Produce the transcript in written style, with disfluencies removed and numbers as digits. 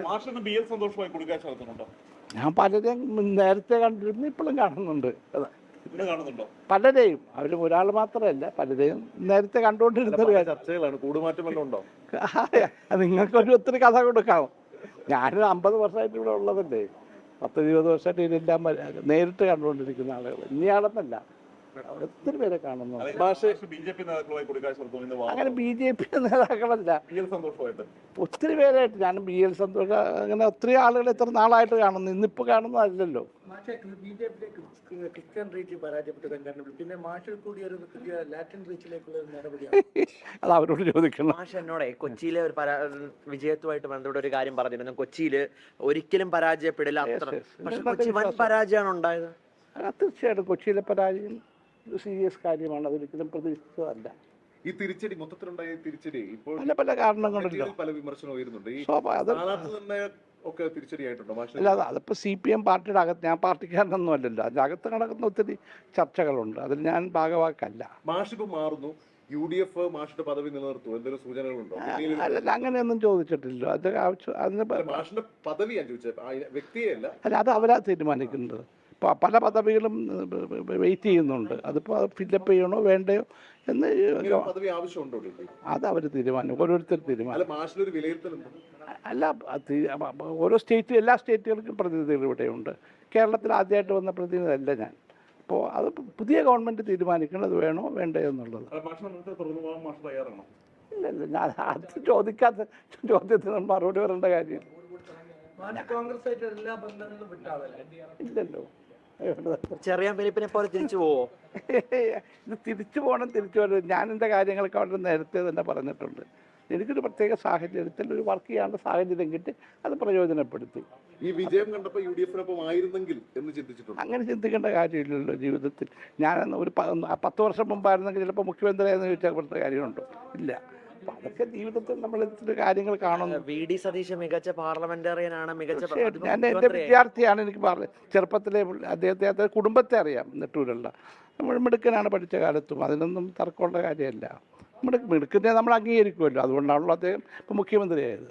മാഷിന് B L സന്തോഷമായി കൂടിക്കാഴ്ച നടത്തുന്നുണ്ടോ? ഞാൻ പലരെയും നേരത്തെ കണ്ടിരുന്നു, ഇപ്പോഴും കാണുന്നുണ്ട്. ഇന്ന് കാണുന്നുണ്ടോ? പലരെയും, അവരും ഒരാൾ മാത്രമല്ല, പലരെയും നേരത്തെ കണ്ടുകൊണ്ടിരുന്നത്. ചർച്ചകളാണ്, കൂടുമാറ്റം വല്ലതും ഉണ്ടോ? നിങ്ങൾക്കൊരു ഒത്തിരി കഥ കൊടുക്കാം. ഞാനൊരു 50 വർഷമായിട്ട് ഇവിടെ ഉള്ളതല്ലേ, 10-20 വർഷമായിട്ട് ഇതെല്ലാം നേരിട്ട് കണ്ടുകൊണ്ടിരിക്കുന്ന ആളുകൾ. ഇനിയാളെന്നല്ല, ഒത്തിരി പേരെ കാണുന്നു. അങ്ങനെ ബി ജെ പി നേതാക്കളല്ല, ഒത്തിരി പേരായിട്ട്. ഞാൻ ബി എൽ സന്തോഷ അങ്ങനെ ഒത്തിരി ആളുകൾ എത്ര നാളായിട്ട് കാണുന്നു, ഇന്നിപ്പോൾ കാണുന്നതല്ലല്ലോ. ക്രിസ്ത്യൻ റീച്ച് പരാജയപ്പെട്ടത് പിന്നെ മാഷിൽ കൂടി ഒരു ലാറ്റിൻ റീച്ചിലേക്കുള്ള നടപടിയാണ്. അത് അവരോട് ചോദിക്കണം. മാഷ് എന്നോടെ കൊച്ചിയിലെ ഒരു വിജയത്തുമായിട്ട് ബന്ധപ്പെട്ട ഒരു കാര്യം പറഞ്ഞിരുന്നു. കൊച്ചിയിൽ ഒരിക്കലും പരാജയപ്പെടില്ല അത്ര, പക്ഷെ കൊച്ചി വൻ പരാജയമാണ് ഉണ്ടായത്. തീർച്ചയായിട്ടും കൊച്ചിയിലെ പരാജയം സീരിയസ് കാര്യമാണ്, അതൊരിക്കലും പ്രതീക്ഷിച്ചതല്ല. ഈ തിരിച്ചടി, മൊത്തത്തിലുണ്ടായ തിരിച്ചടി ഇപ്പോൾ പല പല കാരണങ്ങളുണ്ടല്ലോ. പല വിമർശനം ഉയരുന്നുണ്ട്. ഒക്കെ തിരിച്ചടിയായിട്ടുണ്ടോ? അല്ല, അതിപ്പോൾ CPM പാർട്ടിയുടെ അകത്ത്, ഞാൻ പാർട്ടിക്കാരനൊന്നും അല്ലല്ലോ, അതിൻ്റെ അകത്ത് നടക്കുന്ന ഒത്തിരി ചർച്ചകളുണ്ട്, അതിൽ ഞാൻ ഭാഗവാക്കല്ല. മാഷിപ്പ് മാറുന്നു, UDF മാഷിന്റെ പദവി നിലനിർത്തും, എന്തെങ്കിലും സൂചനകളുണ്ടോ? അല്ല, അങ്ങനെയൊന്നും ചോദിച്ചിട്ടില്ല. അത് ആവശ്യം, അതിന് മാഷിന്റെ പദവി ഞാൻ ചോദിച്ചത്, വ്യക്തിയല്ല. അല്ല, അത് അവരാ തീരുമാനിക്കുന്നത്. ഇപ്പോൾ പല പദവികളും വെയിറ്റ് ചെയ്യുന്നുണ്ട്, അതിപ്പോൾ ഫില്ലപ്പ് ചെയ്യണോ വേണ്ടയോ എന്ന് പദവി ആവശ്യമുണ്ടോ? അത് അവർ തീരുമാനം, ഓരോരുത്തർ തീരുമാനം. മാഷിലൊരു വിലയിരുത്തലുണ്ടോ? അല്ല, ഓരോ എല്ലാ സ്റ്റേറ്റുകൾക്കും പ്രതിനിധികൾ ഇവിടെയുണ്ട്. കേരളത്തിൽ ആദ്യമായിട്ട് വന്ന പ്രതിനിധിയല്ല ഞാൻ. അപ്പോൾ അത് പുതിയ ഗവൺമെൻറ് തീരുമാനിക്കുന്നത് വേണോ വേണ്ടയോ എന്നുള്ളത്. ഇല്ല, ഞാൻ അത് ചോദിക്കാത്ത ചോദ്യത്തിന് മറുപടി വരേണ്ട കാര്യം കോൺഗ്രസ് ആയിട്ട് എല്ലാ ബന്ധങ്ങളും വിട്ടാളല്ലേ? ഇല്ലല്ലോ. ചെറിയ ഫിലിപ്പിനെ പോലെ തിരിച്ചു പോവോ? ഇത് തിരിച്ചു പോകണം, തിരിച്ചു വരും. ഞാൻ എൻ്റെ കാര്യങ്ങളൊക്കെ അവിടെ നേരത്തെ തന്നെ പറഞ്ഞിട്ടുണ്ട്. എനിക്കൊരു പ്രത്യേക സാഹചര്യത്തിൽ ഒരു വർക്ക് ചെയ്യാനുള്ള സാഹചര്യം കിട്ടി, അത് പ്രയോജനപ്പെടുത്തി. ഈ വിജയം കണ്ടപ്പോൾ UDF-നൊപ്പം ആയിരുന്നെങ്കിൽ എന്ന് ചിന്തിച്ചിട്ടുണ്ട്? അങ്ങനെ ചിന്തിക്കേണ്ട കാര്യമില്ലല്ലോ ജീവിതത്തിൽ. ഞാൻ ഒരു 10 വർഷം മുമ്പായിരുന്നെങ്കിൽ ചിലപ്പോൾ മുഖ്യമന്ത്രിയായെന്ന് ചോദിച്ചാൽ ഇവിടുത്തെ കാര്യമുണ്ടോ? ഇല്ല. അപ്പം അതൊക്കെ ജീവിതത്തിൽ നമ്മൾ ഇത്തിരി കാര്യങ്ങൾ കാണുന്നു. VD സതീശൻ മികച്ച പാർലമെന്റേറിയനാണ്, മികച്ച. ഞാൻ എൻ്റെ വിദ്യാർത്ഥിയാണ്, എനിക്ക് ചെറുപ്പത്തിലെ അദ്ദേഹത്തെ കുടുംബത്തെ അറിയാം. നെട്ടൂരുള്ള നമ്മൾ മിടുക്കനാണ്, പഠിച്ച കാലത്തും, അതിനൊന്നും തർക്കമുള്ള കാര്യമല്ല. മിടുക്കിനെ നമ്മൾ അംഗീകരിക്കുമല്ലോ, അതുകൊണ്ടാണല്ലോ അദ്ദേഹം ഇപ്പോൾ മുഖ്യമന്ത്രിയായത്.